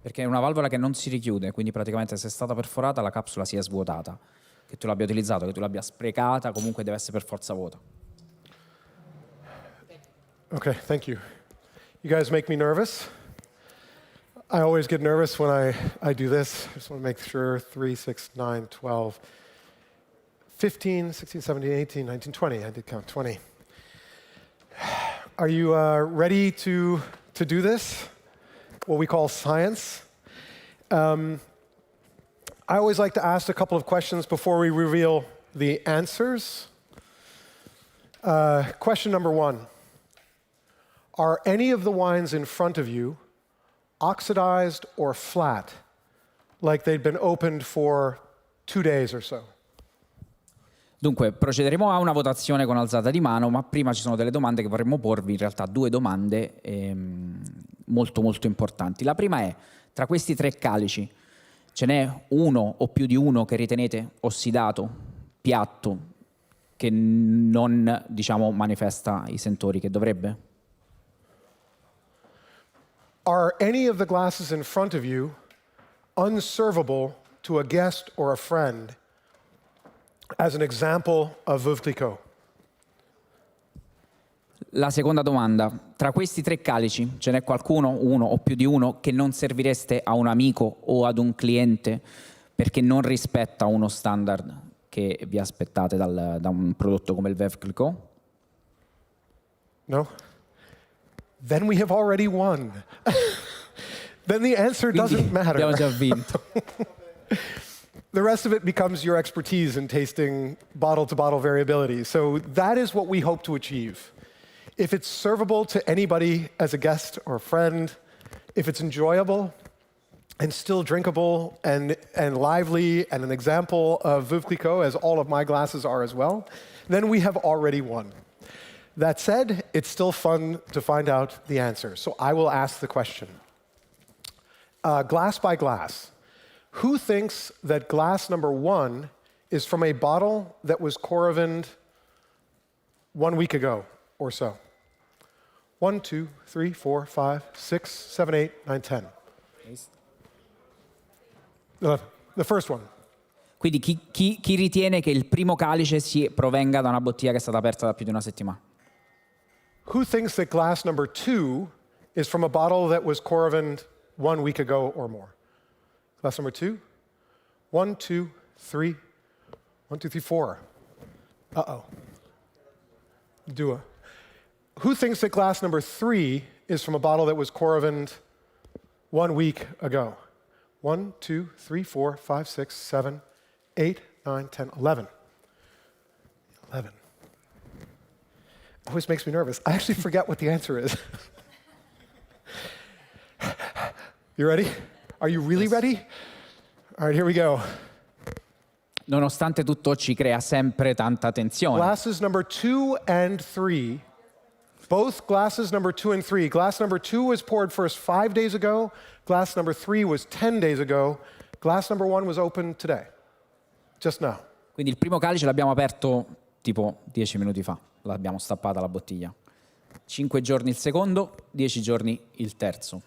Perché è una valvola che non si richiude, quindi praticamente se è stata perforata la capsula si è svuotata. Che tu l'abbia utilizzato, che tu l'abbia sprecata, comunque deve essere per forza vuota. Okay, thank you. You guys make me nervous. I always get nervous when I do this. I just want to make sure. 3, 6, 9, 12, 15, 16, 17, 18, 19, 20. I did count 20. Are you ready to do this? What we call science. I always like to ask a couple of questions before we reveal the answers. Question number 1. Are any of the wines in front of you oxidized or flat, like they'd been opened for 2 days or so? Dunque, procederemo a una votazione con alzata di mano, ma prima ci sono delle domande che vorremmo porvi, in realtà 2 domande molto molto importanti. La prima è, tra questi 3 calici, ce n'è uno o più di uno che ritenete ossidato, piatto, che non, diciamo, manifesta i sentori che dovrebbe? Are any of the glasses in front of you unservable to a guest or a friend as an example of Veuve Clicquot? La seconda domanda, tra questi 3 calici ce n'è qualcuno, uno o più di uno, che non servireste a un amico o ad un cliente perché non rispetta uno standard che vi aspettate da un prodotto come il Veuve Clicquot? No? Then we have already won. Then the answer doesn't matter. Abbiamo già vinto. The rest of it becomes your expertise in tasting bottle-to-bottle variability. So that is what we hope to achieve. If it's servable to anybody as a guest or friend, if it's enjoyable and still drinkable and lively and an example of Veuve Clicquot, as all of my glasses are as well, then we have already won. That said, it's still fun to find out the answer. So I will ask the question. Glass by glass. Who thinks that glass number 1 is from a bottle that was Coravined 1 week ago or so? 1, 2, 3, 4, 5, 6, 7, 8, 9, 10. The first one. Quindi chi ritiene che il primo calice provenga da una bottiglia che è stata aperta da più di una settimana? Who thinks that glass number 2 is from a bottle that was Coravined 1 week ago or more? Glass number 2. 1, 2, 3. 1, 2, 3, 4. Uh-oh. Dua. Who thinks that glass number 3 is from a bottle that was Coravined 1 week ago? 1, 2, 3, 4, 5, 6, 7, 8, 9, 10, 11. 11. Always makes me nervous. I actually forget what the answer is. You ready? Are you really ready? All right, here we go. Nonostante tutto ci crea sempre tanta tensione. Glasses number 2 and 3. Both glasses number 2 and 3. Glass number 2 was poured first 5 days ago. Glass number 3 was 10 days ago. Glass number 1 was opened today. Just now. Quindi il primo calice l'abbiamo aperto tipo 10 minuti fa. L'abbiamo stappata la bottiglia. 5 giorni il secondo, 10 giorni il terzo.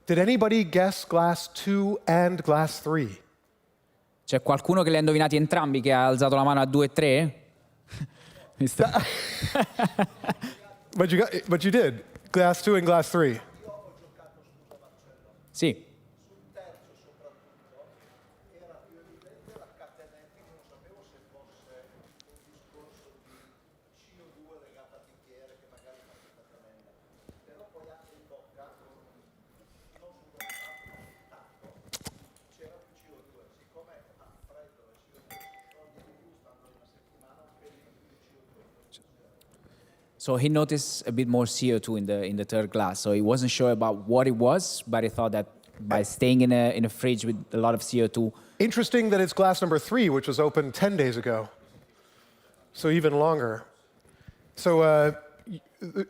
Did anybody guess glass 2 and glass 3? C'è qualcuno che li ha indovinati entrambi, che ha alzato la mano a 2 e 3? But you did. Glass 2 and glass 3. Sì. So he noticed a bit more CO2 in the third glass. So he wasn't sure about what it was, but he thought that by staying in a fridge with a lot of CO2. Interesting that it's glass number 3, which was opened 10 days ago. So even longer. So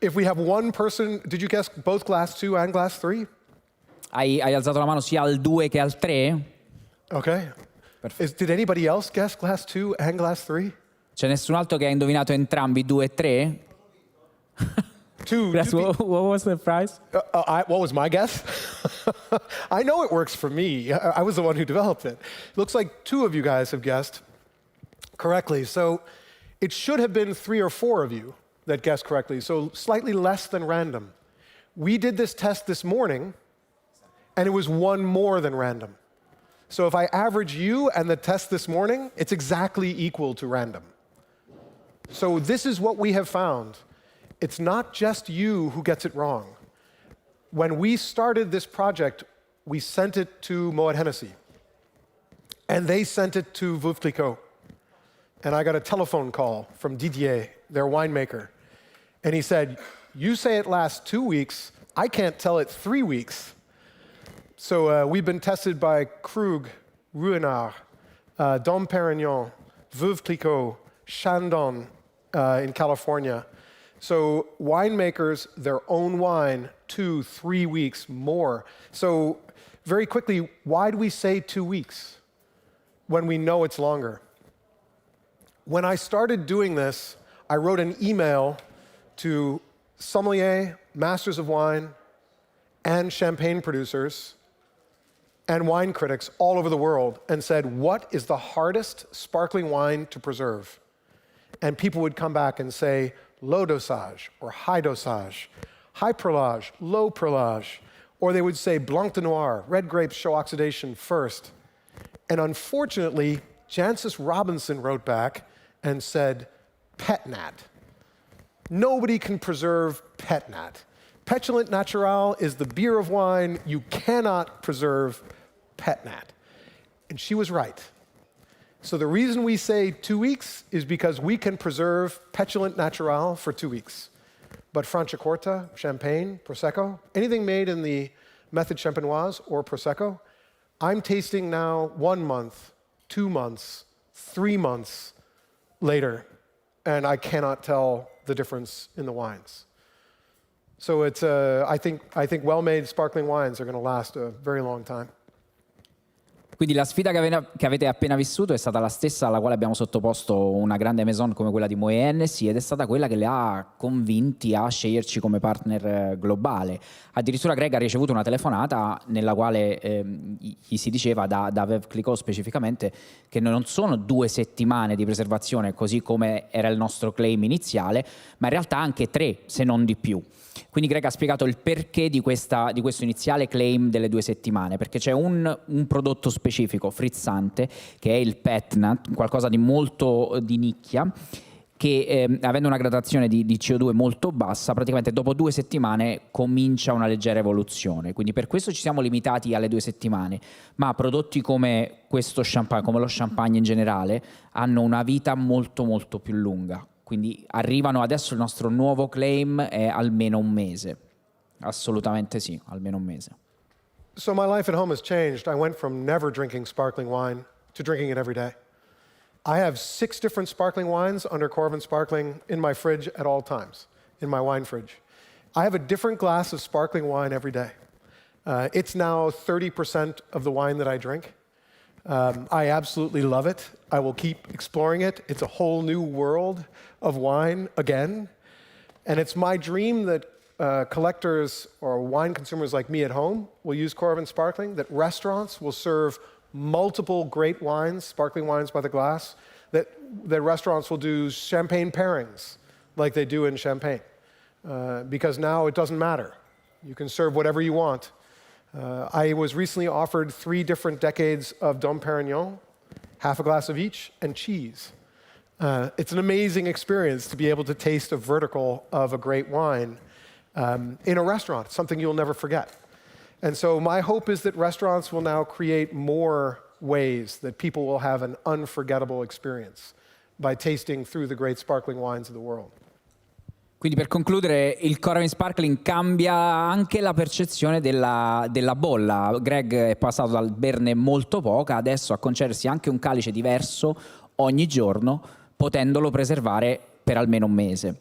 if we have one person, did you guess both glass 2 and glass 3? Hai alzato la mano sia al 2 che al 3? Okay. Did anybody else guess glass 2 and glass 3? C'è nessun altro che ha indovinato entrambi 2 e 3? What was the prize? What was my guess? I know it works for me. I was the one who developed it. Looks like 2 of you guys have guessed correctly. So it should have been 3 or 4 of you that guessed correctly, so slightly less than random. We did this test this morning, and it was one more than random. So if I average you and the test this morning, it's exactly equal to random. So this is what we have found. It's not just you who gets it wrong. When we started this project, we sent it to Moet Hennessy, and they sent it to Veuve Clicquot. And I got a telephone call from Didier, their winemaker, and he said, "You say it lasts 2 weeks, I can't tell it 3 weeks." So we've been tested by Krug, Ruinart, Dom Perignon, Veuve Clicquot, Chandon in California. So winemakers, their own wine, 2-3 weeks more. So very quickly, why do we say 2 weeks when we know it's longer? When I started doing this, I wrote an email to sommelier, masters of wine, and champagne producers, and wine critics all over the world, and said, what is the hardest sparkling wine to preserve? And people would come back and say, low dosage or high dosage, high perlage, low perlage, or they would say Blanc de Noir, red grapes show oxidation first. And unfortunately, Jancis Robinson wrote back and said, pet nat. Nobody can preserve pet nat. Petulant Natural is the beer of wine. You cannot preserve pet nat. And she was right. So the reason we say 2 weeks is because we can preserve Petulant Natural for 2 weeks. But Franciacorta, Champagne, Prosecco, anything made in the method champenoise or Prosecco, I'm tasting now 1 month, 2 months, 3 months later, and I cannot tell the difference in the wines. So it's, I think well-made sparkling wines are going to last a very long time. Quindi la sfida che avete appena vissuto è stata la stessa alla quale abbiamo sottoposto una grande maison come quella di Moet Hennessy, ed è stata quella che le ha convinti a sceglierci come partner globale. Addirittura Greg ha ricevuto una telefonata nella quale gli si diceva da Veuve Clicquot specificamente che non sono 2 settimane di preservazione così come era il nostro claim iniziale, ma in realtà anche 3 se non di più. Quindi Greg ha spiegato il perché di questo iniziale claim delle 2 settimane, perché c'è un prodotto specifico, frizzante, che è il Petnat, qualcosa di molto di nicchia, che avendo una gradazione di CO2 molto bassa, praticamente dopo 2 settimane comincia una leggera evoluzione. Quindi per questo ci siamo limitati alle 2 settimane, ma prodotti come questo champagne, come lo champagne in generale, hanno una vita molto molto più lunga. Quindi arrivano adesso, il nostro nuovo claim è almeno 1 mese. Assolutamente sì, almeno 1 mese. So my life at home has changed. I went from never drinking sparkling wine to drinking it every day. I have 6 different sparkling wines under Coravin Sparkling in my fridge at all times, in my wine fridge. I have a different glass of sparkling wine every day. It's now 30% of the wine that I drink. I absolutely love it. I will keep exploring it. It's a whole new world of wine again. And it's my dream that collectors or wine consumers like me at home will use Coravin Sparkling, that restaurants will serve multiple great wines, sparkling wines by the glass, that restaurants will do champagne pairings like they do in Champagne. Because now it doesn't matter. You can serve whatever you want. I was recently offered 3 different decades of Dom Perignon, half a glass of each, and cheese. It's an amazing experience to be able to taste a vertical of a great wine in a restaurant, something you'll never forget. And so my hope is that restaurants will now create more ways that people will have an unforgettable experience by tasting through the great sparkling wines of the world. Quindi per concludere, il Coravin Sparkling cambia anche la percezione della bolla. Greg è passato dal berne molto poca adesso a concedersi anche un calice diverso ogni giorno, potendolo preservare per almeno 1 mese.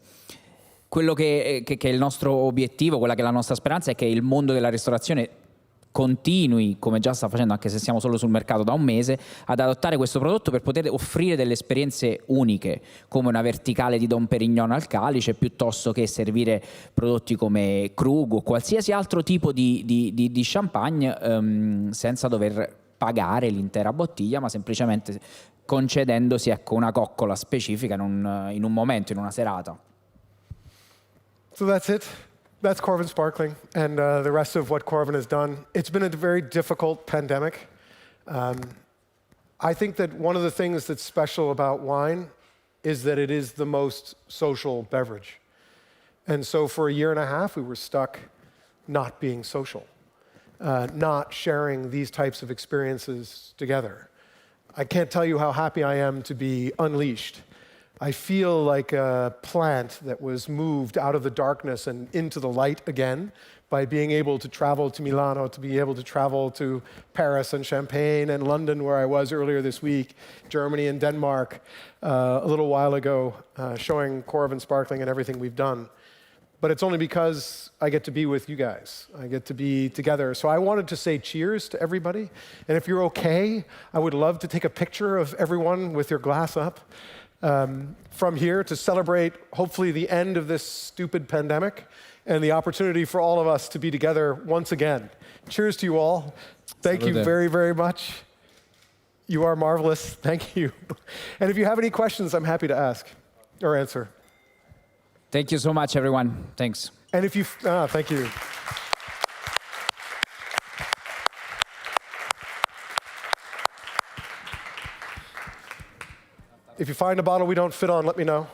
Quello che è il nostro obiettivo, quella che è la nostra speranza, è che il mondo della ristorazione continui, come già sta facendo anche se siamo solo sul mercato da 1 mese, ad adottare questo prodotto per poter offrire delle esperienze uniche, come una verticale di Dom Perignon al calice, piuttosto che servire prodotti come Krug o qualsiasi altro tipo di champagne senza dover pagare l'intera bottiglia, ma semplicemente concedendosi una coccola specifica in un momento, in una serata. So that's it. That's Coravin Sparkling and the rest of what Coravin has done. It's been a very difficult pandemic. I think that one of the things that's special about wine is that it is the most social beverage. And so for a year and a half, we were stuck not being social, not sharing these types of experiences together. I can't tell you how happy I am to be unleashed. I feel like a plant that was moved out of the darkness and into the light again by being able to travel to Milano, to be able to travel to Paris and Champagne and London, where I was earlier this week, Germany and Denmark a little while ago, showing Coravin Sparkling and everything we've done. But it's only because I get to be with you guys. I get to be together. So I wanted to say cheers to everybody. And if you're okay, I would love to take a picture of everyone with your glass up from here to celebrate, hopefully, the end of this stupid pandemic and the opportunity for all of us to be together once again. Cheers to you all. Thank you very, very much. You are marvelous. Thank you. And if you have any questions, I'm happy to ask or answer. Thank you so much, everyone. Thanks. And if you, thank you. If you find a bottle we don't fit on, let me know.